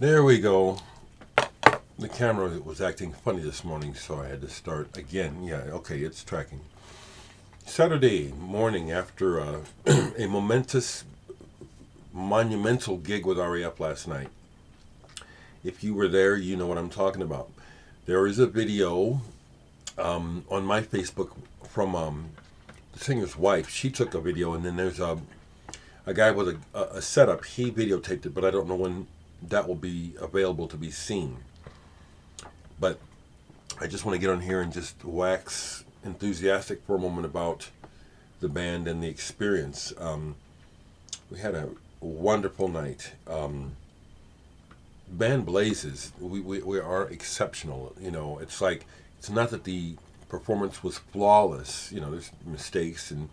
There we go. The camera was acting funny this morning, so I had to start again. Yeah, okay, it's tracking. Saturday morning after a monumental gig with RAF last night. If you were there, you know what I'm talking about. There is a video on my Facebook from the singer's wife. She took a video, and then there's a guy with a setup. He videotaped it, but I don't know when that will be available to be seen. But I just want to get on here and just wax enthusiastic for a moment about the band and the experience. We had a wonderful night. Band blazes. We are exceptional. You know, it's like, it's not that the performance was flawless. You know, there's mistakes, and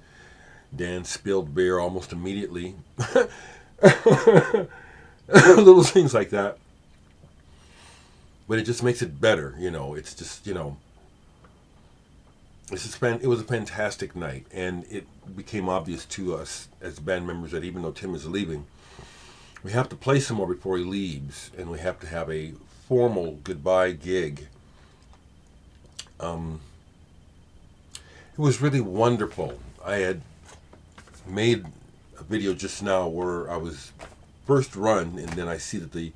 Dan spilled beer almost immediately. Little things like that. But it just makes it better. You know, it's just, it was a fantastic night, and it became obvious to us as band members that even though Tim is leaving, we have to play some more before he leaves, and we have to have a formal goodbye gig. It was really wonderful. I had made a video just now where I was first run, and then I see that the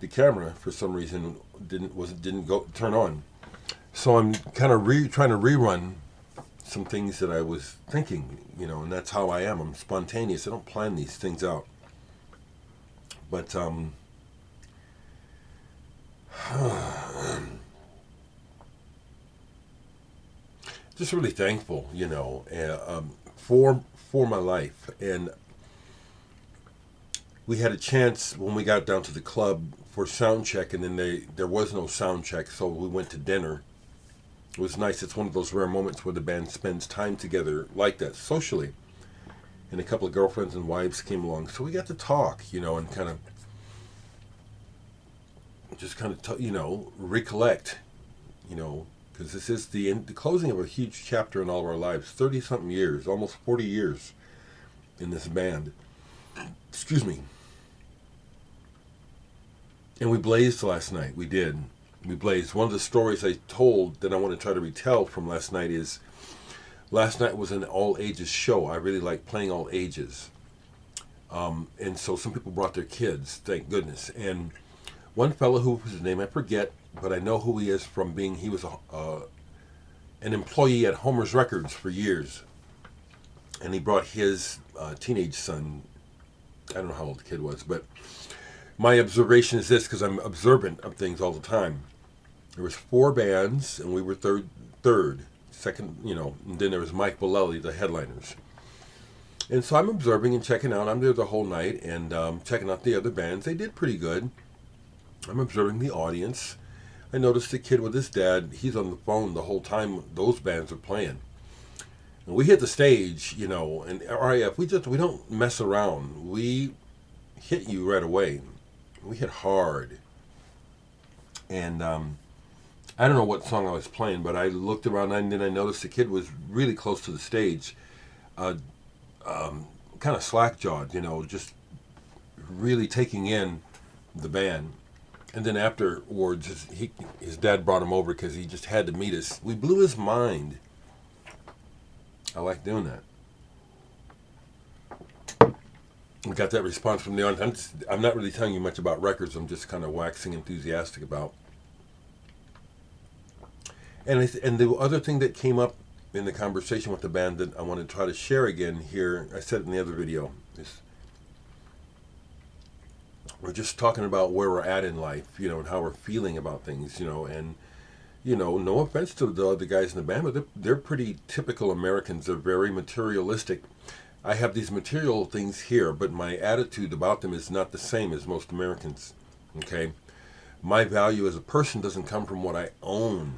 camera for some reason didn't go turn on. So I'm kind of trying to rerun some things that I was thinking, and that's how I am. I'm spontaneous. I don't plan these things out. But just really thankful, for my life. And we had a chance when we got down to the club for sound check, and then there was no sound check, so we went to dinner. It was nice. It's one of those rare moments where the band spends time together like that, socially. And a couple of girlfriends and wives came along, so we got to talk, and kind of recollect, because this is the closing of a huge chapter in all of our lives. 30-something years, almost 40 years in this band. Excuse me. And we blazed last night. We did. We blazed. One of the stories I told that I want to try to retell from last night is, last night was an all-ages show. I really like playing all ages. And so some people brought their kids, thank goodness. And one fellow, who was his name I forget, but I know who he is from he was an employee at Homer's Records for years. And he brought his teenage son. I don't know how old the kid was, but my observation is this, because I'm observant of things all the time. There was 4 bands, and we were second, and then there was Mike Bellelli, the headliners. And so I'm observing and checking out. I'm there the whole night, and checking out the other bands. They did pretty good. I'm observing the audience. I noticed the kid with his dad, he's on the phone the whole time those bands are playing. And we hit the stage, and RAF, we don't mess around. We hit you right away. We hit hard. And I don't know what song I was playing, but I looked around, and then I noticed the kid was really close to the stage, kind of slack-jawed, just really taking in the band. And then afterwards, his dad brought him over because he just had to meet us. We blew his mind. I like doing that. We got that response from the audience. I'm not really telling you much about records. I'm just kind of waxing enthusiastic about. And the other thing that came up in the conversation with the band that I want to try to share again here, I said it in the other video, is we're just talking about where we're at in life, and how we're feeling about things, and, no offense to the other guys in the band, but they're pretty typical Americans. They're very materialistic. I have these material things here, but my attitude about them is not the same as most Americans, okay? My value as a person doesn't come from what I own.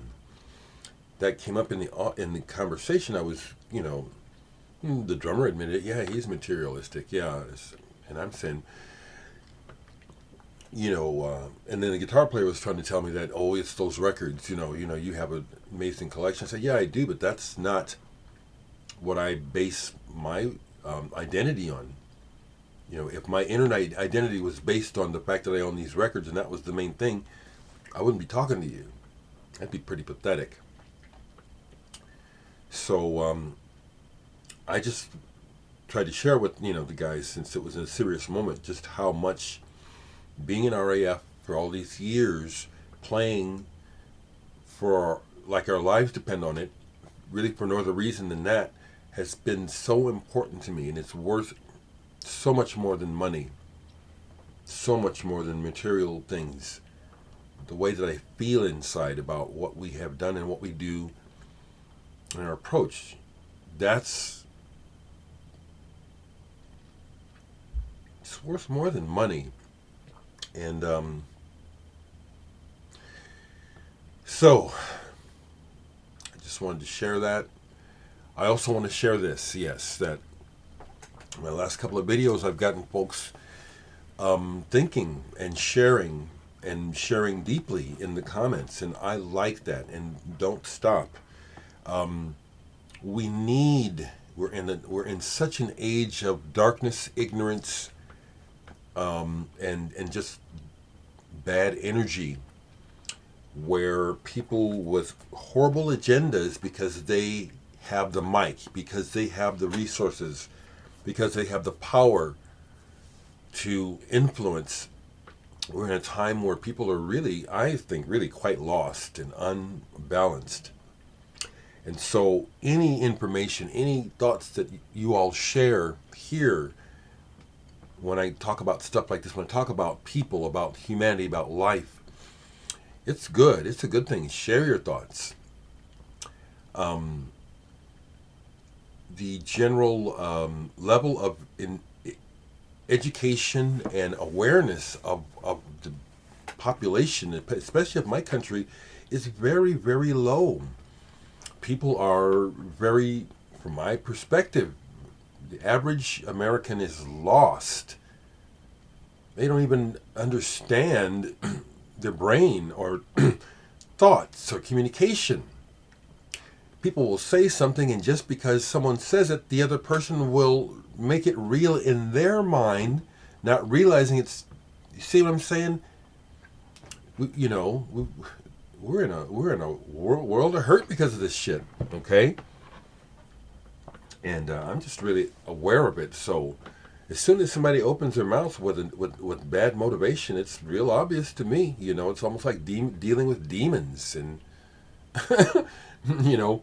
That came up in the conversation. I was, the drummer admitted, yeah, he's materialistic, yeah. And I'm saying, and then the guitar player was trying to tell me that, oh, it's those records, you have an amazing collection. I said, yeah, I do, but that's not what I base my identity on. You know, if my internet identity was based on the fact that I own these records and that was the main thing, I wouldn't be talking to you. That'd be pretty pathetic. So I just tried to share with the guys, since it was a serious moment, just how much being in RAF for all these years, playing for like our lives depend on it, really for no other reason than that, has been so important to me, and it's worth so much more than money, so much more than material things. The way that I feel inside about what we have done and what we do and our approach, that's it's worth more than money. And so I just wanted to share that. I also want to share this, yes, that in my last couple of videos I've gotten folks thinking and sharing deeply in the comments, and I like that, and don't stop. We're in such an age of darkness, ignorance, and just bad energy, where people with horrible agendas, because they have the mic, because they have the resources, because they have the power to influence. We're in a time where people are really, I think, really quite lost and unbalanced. And so any information, any thoughts that you all share here, when I talk about stuff like this, when I talk about people, about humanity, about life, it's good. It's a good thing. Share your thoughts. The general level of education and awareness of the population, especially of my country, is very, very low. People are very, from my perspective, the average American is lost. They don't even understand their brain or thoughts or communication. People will say something, and just because someone says it, the other person will make it real in their mind, not realizing it's. You see what I'm saying? We're in a world of hurt because of this shit. Okay, and I'm just really aware of it. So, as soon as somebody opens their mouth with bad motivation, it's real obvious to me. It's almost like dealing with demons, and you know,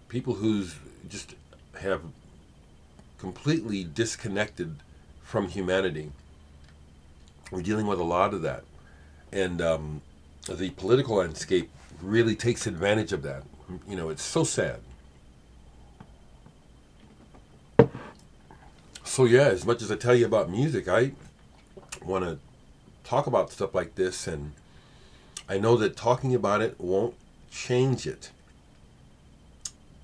people who's just have completely disconnected from humanity. We're dealing with a lot of that, and the political landscape really takes advantage of that. It's so sad. So yeah, as much as I tell you about music, I want to talk about stuff like this, and I know that talking about it won't change it,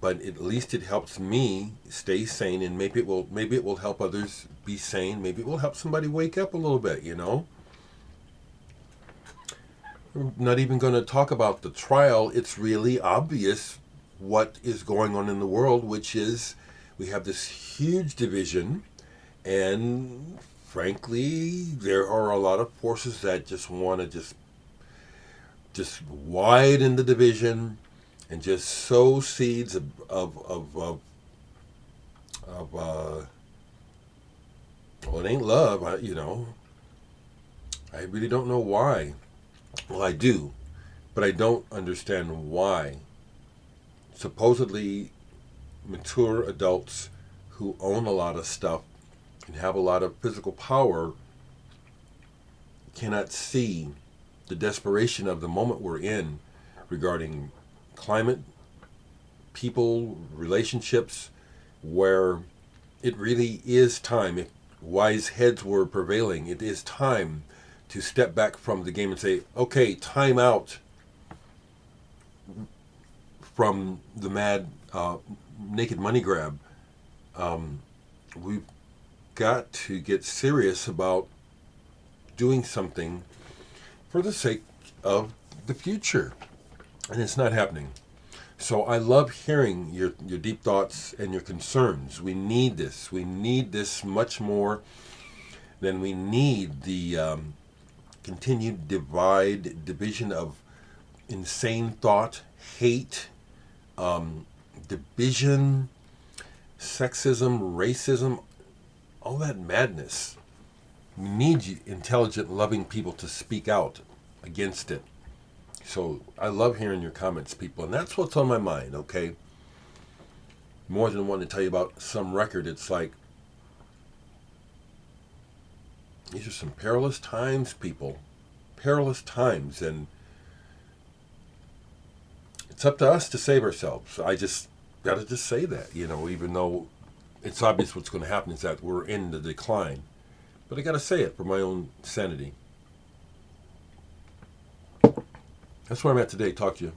but at least it helps me stay sane, and maybe it will help others be sane. Maybe it will help somebody wake up a little bit. I'm not even going to talk about the trial. It's really obvious what is going on in the world, which is we have this huge division, and frankly, there are a lot of forces that just want to just widen the division and just sow seeds of well, it ain't love. I really don't know why. Well, I do, but I don't understand why. Supposedly mature adults who own a lot of stuff and have a lot of physical power cannot see the desperation of the moment we're in regarding climate, people, relationships, where it really is time. If wise heads were prevailing, it is time to step back from the game and say, okay, time out from the mad naked money grab. We've got to get serious about doing something for the sake of the future. And it's not happening. So I love hearing your deep thoughts and your concerns. We need this. We need this much more than we need the continued division of insane thought, hate, division, sexism, racism, all that madness. We need intelligent, loving people to speak out against it. So I love hearing your comments, people, and that's what's on my mind, okay? More than wanting to tell you about some record, it's like, these are some perilous times, people. Perilous times, and it's up to us to save ourselves. I just gotta just say that, even though it's obvious what's going to happen is that we're in the decline. But I gotta say it for my own sanity. That's where I'm at today. Talk to you.